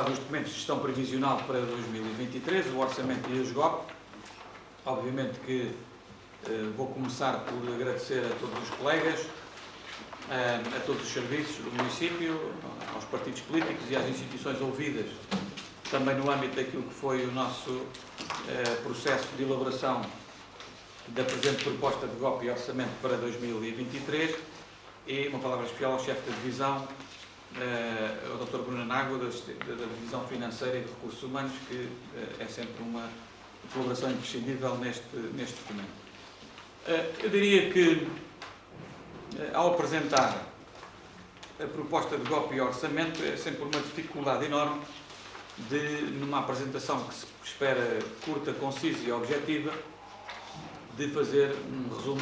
falar dos documentos de gestão previsional para 2023, o orçamento e a SGOP. Obviamente que vou começar por agradecer a todos os colegas, a todos os serviços do município, aos partidos políticos e às instituições ouvidas, também no âmbito daquilo que foi o nosso processo de elaboração da presente proposta de GOP e orçamento para 2023, e uma palavra especial ao chefe da divisão, o Dr. Bruno Nágua, da Divisão Financeira e de Recursos Humanos, que é sempre uma colaboração imprescindível neste documento. Eu diria que, ao apresentar a proposta de GOP e orçamento, é sempre uma dificuldade enorme numa apresentação que se espera curta, concisa e objetiva, de fazer um resumo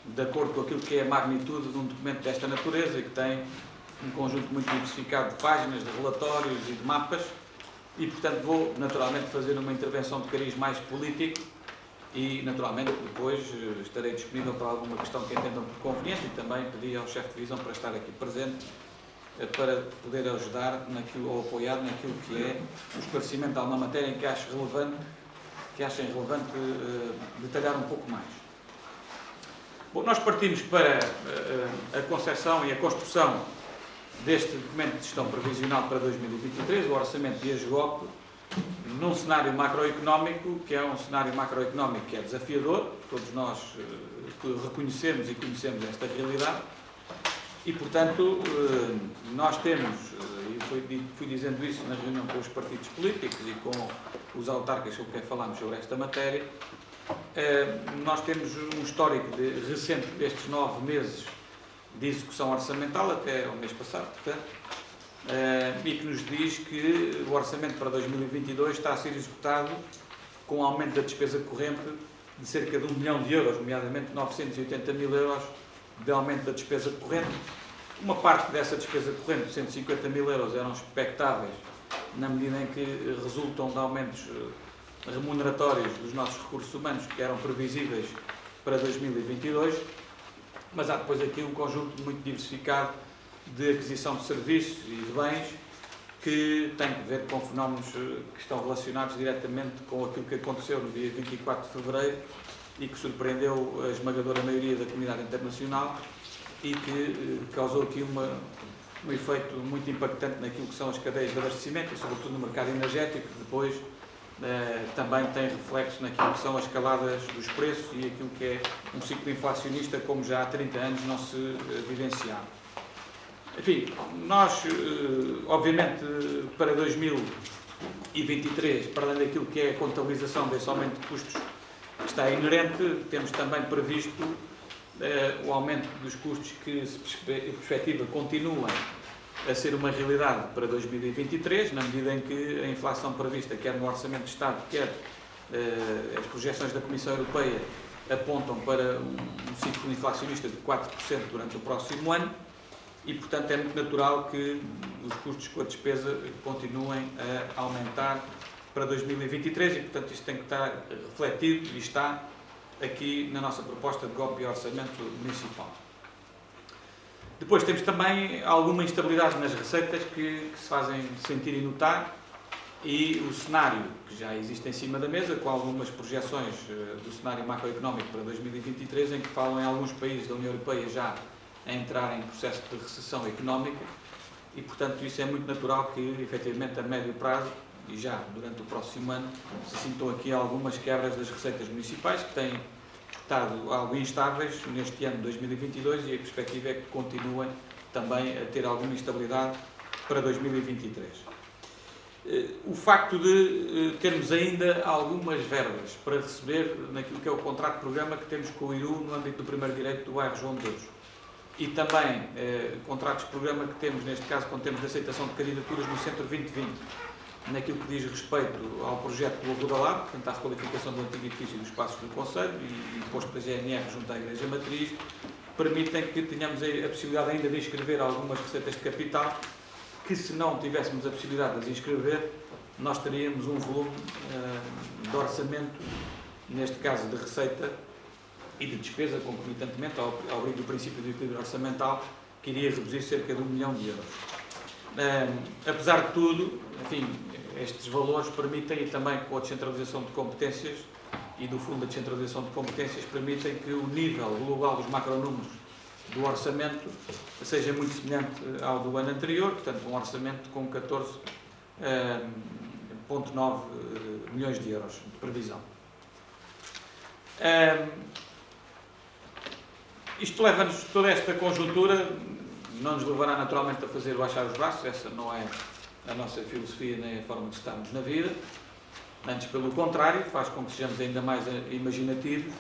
de acordo com aquilo que é a magnitude de um documento desta natureza e que tem um conjunto muito diversificado de páginas, de relatórios e de mapas, e portanto vou naturalmente fazer uma intervenção de cariz mais político e naturalmente depois estarei disponível para alguma questão que entendam por conveniente, e também pedi ao chefe de divisão para estar aqui presente para poder ajudar naquilo, ou apoiar naquilo que é o esclarecimento de alguma matéria em que achem relevante detalhar um pouco mais. Bom, nós partimos para a concepção e a construção deste documento de gestão previsional para 2023, o orçamento e a SGOP, num cenário macroeconómico, que é um cenário macroeconómico que é desafiador, todos nós reconhecemos e conhecemos esta realidade, e portanto nós temos, e fui dizendo isso na reunião com os partidos políticos e com os autarcas com quem falámos sobre esta matéria, nós temos um histórico recente destes 9 meses de execução orçamental, até ao mês passado, portanto, e que nos diz que o orçamento para 2022 está a ser executado com um aumento da despesa corrente de cerca de 1 milhão de euros, nomeadamente 980 mil euros de aumento da despesa corrente. Uma parte dessa despesa corrente, 150 mil euros, eram expectáveis na medida em que resultam de aumentos remuneratórios dos nossos recursos humanos que eram previsíveis para 2022, mas há depois aqui um conjunto muito diversificado de aquisição de serviços e de bens que tem que ver com fenómenos que estão relacionados diretamente com aquilo que aconteceu no dia 24 de fevereiro e que surpreendeu a esmagadora maioria da comunidade internacional e que causou aqui um efeito muito impactante naquilo que são as cadeias de abastecimento e sobretudo no mercado energético, que depois também tem reflexo naquilo que são as escaladas dos preços e aquilo que é um ciclo inflacionista como já há 30 anos não se vivenciava. Enfim, nós, obviamente, para 2023, para além daquilo que é a contabilização desse aumento de custos que está inerente, temos também previsto o aumento dos custos que se perspectiva continuem a ser uma realidade para 2023, na medida em que a inflação prevista, quer no Orçamento de Estado, quer as projeções da Comissão Europeia, apontam para um ciclo inflacionista de 4% durante o próximo ano e, portanto, é muito natural que os custos com a despesa continuem a aumentar para 2023 e, portanto, isto tem que estar refletido e está aqui na nossa proposta de GOP e Orçamento Municipal. Depois temos também alguma instabilidade nas receitas que se fazem sentir e notar, e o cenário que já existe em cima da mesa, com algumas projeções do cenário macroeconómico para 2023, em que falam em alguns países da União Europeia já a entrar em processo de recessão económica, e portanto isso é muito natural que efetivamente a médio prazo, e já durante o próximo ano, se sintam aqui algumas quebras das receitas municipais, que têm estado algo instáveis neste ano de 2022 e a perspectiva é que continuem também a ter alguma instabilidade para 2023. O facto de termos ainda algumas verbas para receber naquilo que é o contrato de programa que temos com o IRU no âmbito do primeiro direito do bairro João de Deus e também contratos de programa que temos, neste caso, quando temos de aceitação de candidaturas no Centro 2020, naquilo que diz respeito ao projeto do Arruda Lab, portanto, à requalificação do antigo edifício dos Passos do Conselho e posto da GNR junto à Igreja Matriz, permitem que tenhamos a possibilidade ainda de inscrever algumas receitas de capital, que se não tivéssemos a possibilidade de as inscrever, nós teríamos um volume de orçamento, neste caso de receita e de despesa, concomitantemente ao abrigo do princípio do equilíbrio orçamental, que iria reduzir cerca de 1 milhão de euros. Apesar de tudo, enfim, estes valores permitem, e também com a descentralização de competências e do Fundo da Descentralização de Competências, permitem que o nível global dos macronúmeros do orçamento seja muito semelhante ao do ano anterior, portanto um orçamento com 14,9 milhões de euros de previsão. Isto leva-nos, toda esta conjuntura, não nos levará naturalmente a fazer baixar os braços, essa não é a nossa filosofia nem a forma de estarmos na vida, antes pelo contrário, faz com que sejamos ainda mais imaginativos,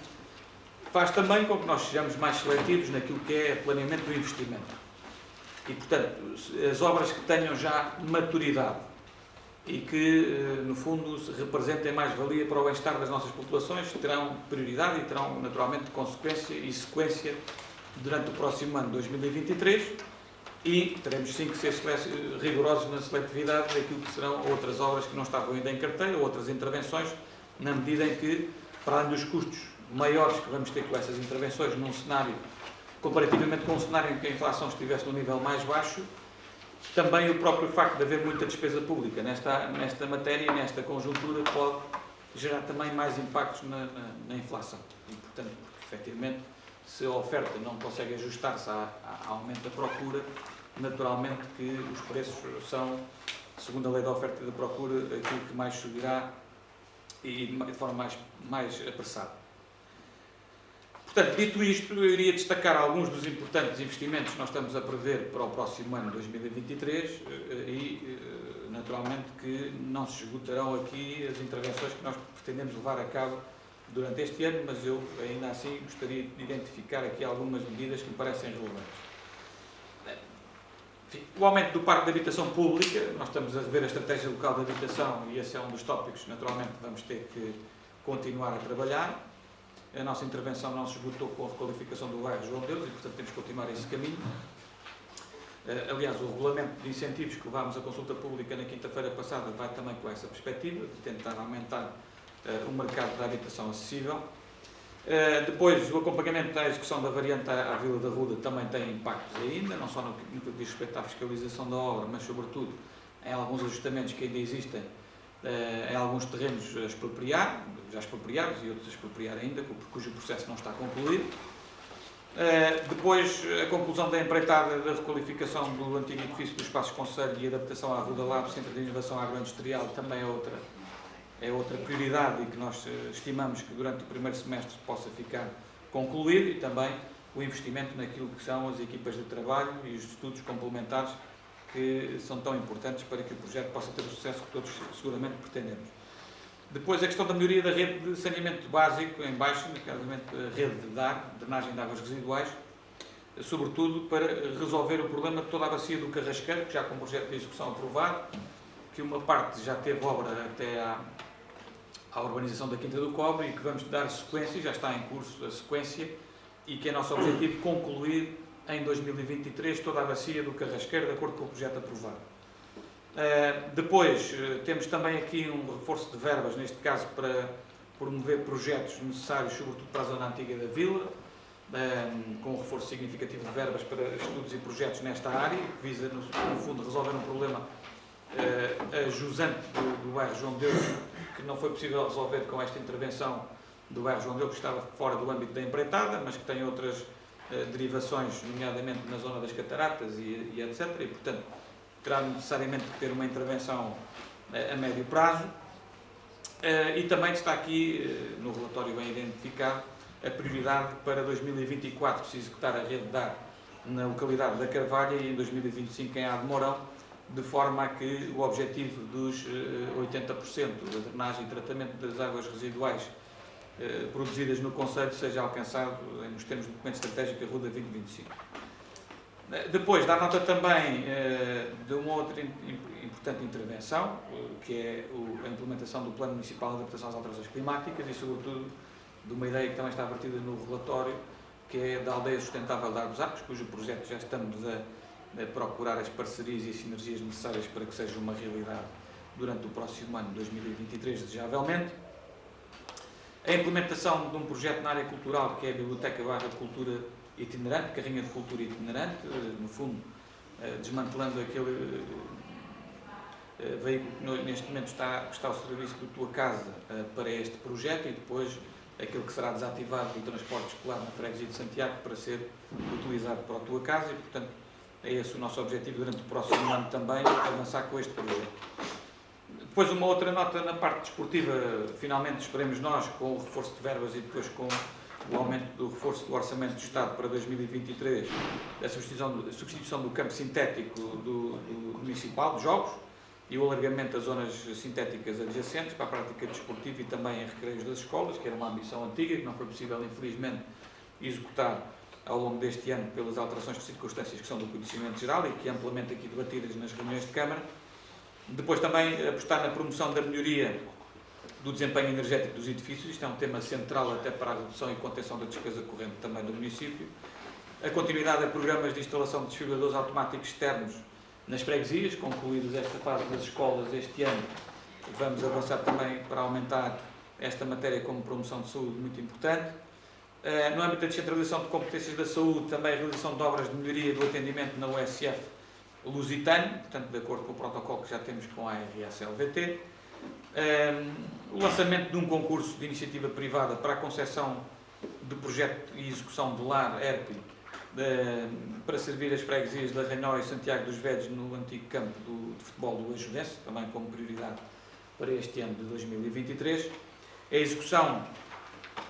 faz também com que nós sejamos mais seletivos naquilo que é planeamento do investimento. E, portanto, as obras que tenham já maturidade e que, no fundo, representem mais-valia para o bem-estar das nossas populações, terão prioridade e terão, naturalmente, consequência e sequência durante o próximo ano, 2023, e teremos sim que ser rigorosos na seletividade daquilo que serão outras obras que não estavam ainda em carteira, outras intervenções, na medida em que, para além dos custos maiores que vamos ter com essas intervenções num cenário, comparativamente com um cenário em que a inflação estivesse no nível mais baixo, também o próprio facto de haver muita despesa pública nesta matéria e nesta conjuntura pode gerar também mais impactos na inflação. E, portanto, porque, efetivamente, se a oferta não consegue ajustar-se ao aumento da procura, naturalmente que os preços são, segundo a lei da oferta e da procura, aquilo que mais subirá e de forma mais apressada. Portanto, dito isto, eu iria destacar alguns dos importantes investimentos que nós estamos a prever para o próximo ano, 2023, e, naturalmente, que não se esgotarão aqui as intervenções que nós pretendemos levar a cabo durante este ano, mas eu, ainda assim, gostaria de identificar aqui algumas medidas que me parecem relevantes. Enfim, o aumento do parque de habitação pública, nós estamos a rever a estratégia local de habitação e esse é um dos tópicos que, naturalmente, vamos ter que continuar a trabalhar. A nossa intervenção não se esgotou com a requalificação do bairro João Deus e, portanto, temos que continuar esse caminho. Aliás, o regulamento de incentivos que levámos à consulta pública na quinta-feira passada vai também com essa perspectiva, de tentar aumentar o mercado da habitação acessível. Depois, o acompanhamento da execução da variante à Vila da Ruda também tem impactos ainda, não só no que diz respeito à fiscalização da obra, mas, sobretudo, em alguns ajustamentos que ainda existem em alguns terrenos já expropriados e outros a expropriar ainda, cujo processo não está concluído. Depois, a conclusão da empreitada da requalificação do antigo edifício do Espaços Conselho e adaptação à Ruda Lab, Centro de Inovação Agroindustrial, também é outra prioridade e que nós estimamos que durante o primeiro semestre possa ficar concluído, e também o investimento naquilo que são as equipas de trabalho e os estudos complementares que são tão importantes para que o projeto possa ter o sucesso que todos seguramente pretendemos. Depois, a questão da melhoria da rede de saneamento básico em baixo, nomeadamente a rede de DAR, drenagem de águas residuais, sobretudo para resolver o problema de toda a bacia do Carrasqueiro, que já com o projeto de execução aprovado, que uma parte já teve obra até à urbanização da Quinta do Cobre e que vamos dar sequência, já está em curso a sequência, e que é nosso objetivo concluir em 2023 toda a bacia do Carrasqueiro, de acordo com o projeto aprovado. Depois, temos também aqui um reforço de verbas, neste caso para promover projetos necessários, sobretudo para a zona antiga da Vila, com um reforço significativo de verbas para estudos e projetos nesta área, que visa, no fundo, resolver um problema jusante do bairro João Deus, que não foi possível resolver com esta intervenção do bairro João Deus, que estava fora do âmbito da empreitada, mas que tem outras derivações, nomeadamente na zona das cataratas e etc. E, portanto, terá necessariamente que ter uma intervenção a médio prazo. E também está aqui, no relatório bem identificado, a prioridade para 2024, que se executar a rede DAR na localidade da Carvalha e em 2025 em A de Mourão, de forma a que o objetivo dos 80% da drenagem e tratamento das águas residuais produzidas no Conselho seja alcançado nos termos do documento estratégico da Ruda 2025. Depois, dá nota também de uma outra importante intervenção, que é a implementação do Plano Municipal de Adaptação às Alterações Climáticas e, sobretudo, de uma ideia que também está vertida no relatório, que é da Aldeia Sustentável de Argos Arcos, cujo projeto já estamos a procurar as parcerias e as sinergias necessárias para que seja uma realidade durante o próximo ano, 2023, desejavelmente. A implementação de um projeto na área cultural, que é a Biblioteca / Cultura Itinerante, Carrinha de Cultura Itinerante, no fundo, desmantelando aquele veículo que neste momento está ao serviço do Tua Casa para este projeto, e depois aquilo que será desativado do transporte escolar na freguesia de Santiago para ser utilizado para a Tua Casa, e portanto é esse o nosso objetivo durante o próximo ano também, avançar com este projeto. Depois uma outra nota na parte desportiva, finalmente esperemos nós, com o reforço de verbas e depois com o aumento do reforço do Orçamento do Estado para 2023, a substituição do campo sintético do municipal de jogos e o alargamento das zonas sintéticas adjacentes para a prática desportiva e também em recreios das escolas, que era uma ambição antiga, que não foi possível, infelizmente, executar ao longo deste ano pelas alterações de circunstâncias que são do conhecimento geral e que amplamente aqui debatidas nas reuniões de Câmara. Depois também apostar na promoção da melhoria do desempenho energético dos edifícios, isto é um tema central até para a redução e contenção da despesa corrente também do município. A continuidade a programas de instalação de desfibriladores automáticos externos nas freguesias, concluídos esta fase das escolas este ano. Vamos avançar também para aumentar esta matéria como promoção de saúde, muito importante. No âmbito da descentralização de competências da saúde, também a realização de obras de melhoria do atendimento na USF Lusitano, portanto, de acordo com o protocolo que já temos com a ARS-LVT. O lançamento de um concurso de iniciativa privada para a concepção de projeto e execução do lar ERPI para servir as freguesias de Arranhó e Santiago dos Velhos no antigo campo de futebol do Ajudense, também como prioridade para este ano de 2023. A execução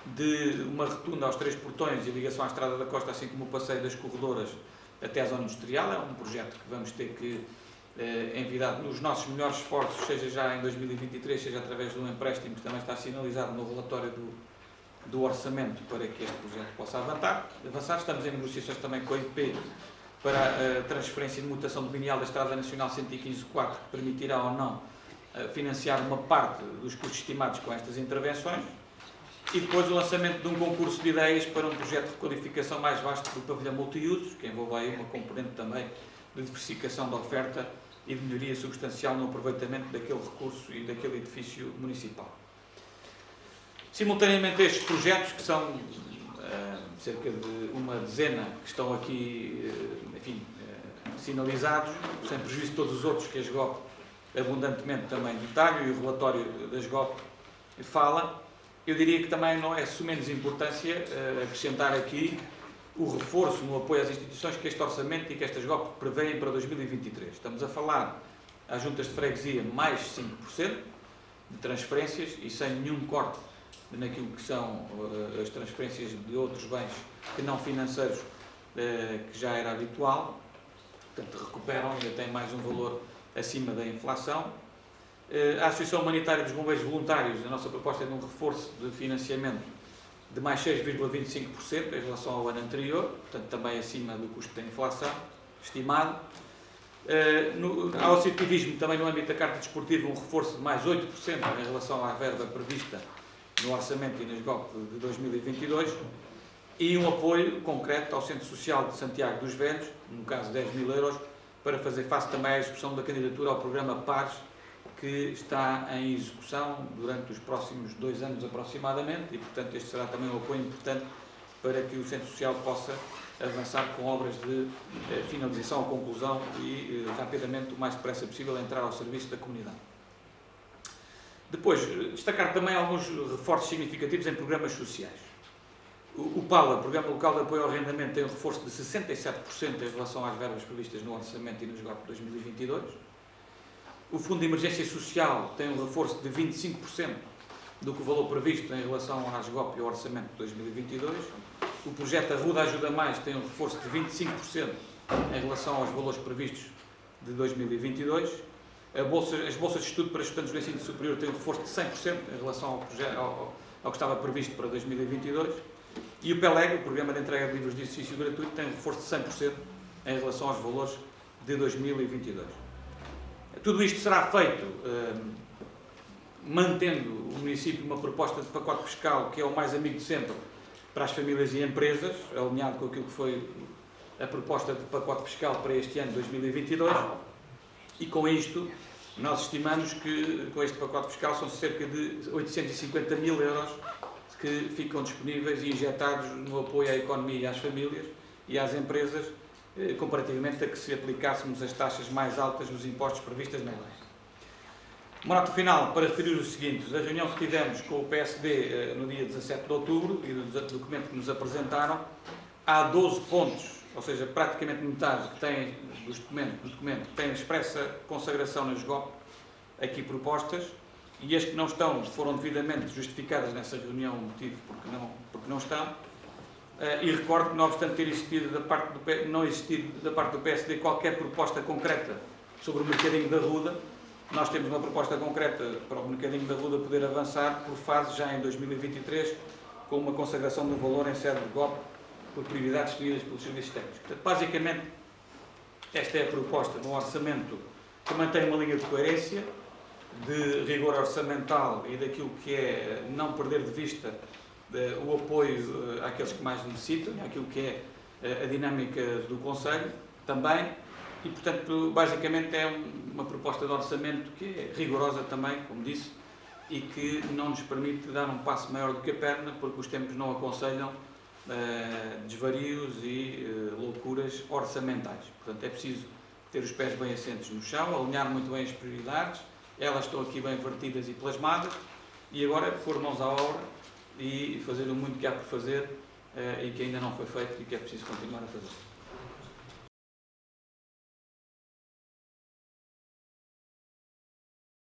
de uma rotunda aos 3 portões e ligação à Estrada da Costa, assim como o passeio das corredoras até à zona industrial. É um projeto que vamos ter que envidar nos nossos melhores esforços, seja já em 2023, seja através de um empréstimo que também está sinalizado no relatório do orçamento para que este projeto possa avançar. Estamos em negociações também com a IP para a transferência de mutação dominial da Estrada Nacional 115/4, que permitirá ou não financiar uma parte dos custos estimados com estas intervenções. E depois o lançamento de um concurso de ideias para um projeto de qualificação mais vasto do pavilhão multiusos, que envolve aí uma componente também de diversificação da oferta e de melhoria substancial no aproveitamento daquele recurso e daquele edifício municipal. Simultaneamente a estes projetos, que são cerca de uma dezena que estão aqui, sinalizados, sem prejuízo de todos os outros que a SGOP abundantemente também detalha e o relatório da SGOP fala, eu diria que também não é de menos importância acrescentar aqui o reforço no apoio às instituições que este orçamento e que esta SGOP prevêem para 2023. Estamos a falar às juntas de freguesia mais 5% de transferências e sem nenhum corte naquilo que são as transferências de outros bens que não financeiros, que já era habitual. Portanto, recuperam, ainda tem mais um valor acima da inflação. A Associação Humanitária dos Bombeiros Voluntários, a nossa proposta é de um reforço de financiamento de mais 6,25% em relação ao ano anterior, portanto também acima do custo da inflação estimado. Ao associativismo, também no âmbito da Carta Desportiva, um reforço de mais 8% em relação à verba prevista no orçamento e na SGOP de 2022, e um apoio concreto ao Centro Social de Santiago dos Velhos, no caso 10.000 euros, para fazer face também à execução da candidatura ao programa PARES, que está em execução durante os próximos 2 anos aproximadamente, e portanto este será também um apoio importante para que o Centro Social possa avançar com obras de finalização ou conclusão e rapidamente, o mais depressa possível, entrar ao serviço da comunidade. Depois, destacar também alguns reforços significativos em programas sociais. O PALA, Programa Local de Apoio ao Arrendamento, tem um reforço de 67% em relação às verbas previstas no orçamento e no SGOP de 2022. O Fundo de Emergência Social tem um reforço de 25% do que o valor previsto em relação à SGOP e ao orçamento de 2022. O projeto Arruda Ajuda Mais tem um reforço de 25% em relação aos valores previstos de 2022. As bolsas de estudo para estudantes do ensino superior têm um reforço de 100% em relação ao que estava previsto para 2022. E o PELEG, o Programa de Entrega de Livros de Exercício Gratuito, tem um reforço de 100% em relação aos valores de 2022. Tudo isto será feito mantendo o município uma proposta de pacote fiscal que é o mais amigo do centro para as famílias e empresas, alinhado com aquilo que foi a proposta de pacote fiscal para este ano 2022, e com isto nós estimamos que com este pacote fiscal são cerca de 850.000 euros que ficam disponíveis e injetados no apoio à economia e às famílias e às empresas comparativamente a que se aplicássemos as taxas mais altas dos impostos previstas na lei. Uma nota final para referir o seguinte: da reunião que tivemos com o PSD no dia 17 de outubro e do documento que nos apresentaram, há 12 pontos, ou seja, praticamente metade que tem, do documento tem expressa consagração na SGOP aqui propostas, e as que não estão foram devidamente justificadas nessa reunião, o motivo porque não estão. E recordo que, não obstante ter existido não existir da parte do PSD qualquer proposta concreta sobre o mercadinho da Ruda, nós temos uma proposta concreta para o mercadinho da Ruda poder avançar por fases já em 2023, com uma consagração do valor em sede de GOP por prioridades definidas pelos serviços técnicos. Portanto, basicamente, esta é a proposta de um orçamento que mantém uma linha de coerência, de rigor orçamental e daquilo que é não perder de vista o apoio àqueles que mais necessitam, àquilo que é a dinâmica do Conselho também, e portanto basicamente é uma proposta de orçamento que é rigorosa também, como disse, e que não nos permite dar um passo maior do que a perna, porque os tempos não aconselham desvarios e loucuras orçamentais. Portanto, é preciso ter os pés bem assentos no chão, alinhar muito bem as prioridades, elas estão aqui bem vertidas e plasmadas, e agora pôr mãos à obra e fazer o muito que há por fazer e que ainda não foi feito e que é preciso continuar a fazer.